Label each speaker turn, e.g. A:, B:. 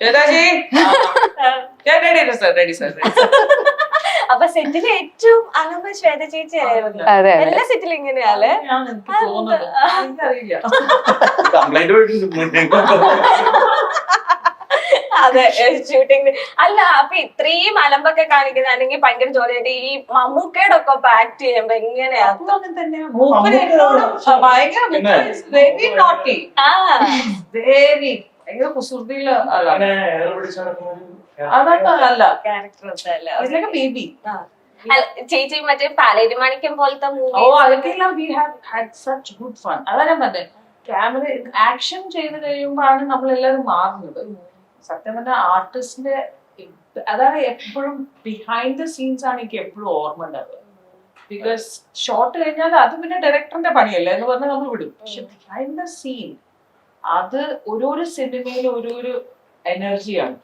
A: ശ്വേതാജി ready sir
B: അപ്പൊ സെറ്റിൽ ഏറ്റവും അളവ് ശ്വേത ചേച്ചി ആയിരുന്നു.
C: അതെ അതെ
B: എല്ലാ സെറ്റിലും ഇങ്ങനെയാല്.
A: എനിക്കറിയില്ല.
B: അതെ ഷൂട്ടിംഗ് അല്ല. അപ്പൊ ഇത്രയും അലമ്പൊക്കെ കാണിക്കുന്ന അല്ലെങ്കിൽ ഭയങ്കര ജോലിയായിട്ട് ഈ മമ്മൂക്കയുടെ ഒക്കെ ആക്ട് ചെയ്യുമ്പോ എങ്ങനെയാ?
A: അങ്ങനെ തന്നെയാ. മൂപ്പര് എന്നോടും ഭയങ്കര വെരി നോട്ടി, വെരി ഭയങ്കര കുസൃതിയില് അതൊന്നല്ല
B: ക്യാരക്ടർ
A: ബേബി.
B: ചേച്ചി മറ്റേ പാലേരി മാണിക്യം പോലത്തെ
A: ഓ അതൊക്കെയെല്ലാം we have had such good fun. അതാ ഞാൻ പറഞ്ഞത്, ക്യാമറ ആക്ഷൻ ചെയ്ത് കഴിയുമ്പോഴാണ് നമ്മളെല്ലാവരും മാറുന്നത്. സത്യം പറഞ്ഞ ആർട്ടിസ്റ്റിന്റെ അതാണ് എപ്പോഴും ബിഹൈൻഡ് ദ സീൻസ് ആണ് എനിക്ക് എപ്പോഴും ഓർമ്മ ഉണ്ടാവുക. ബിക്കോസ് ഷോട്ട് കഴിഞ്ഞാൽ അത് പിന്നെ ഡയറക്ടറിന്റെ പണിയല്ലേ എന്ന് പറഞ്ഞാൽ നമ്മൾ വിടും. പക്ഷെ ബിഹൈൻഡ് ദ സീൻ അത് ഓരോരോ സിനിമയിലും ഓരോരോ എനർജിയാണ്.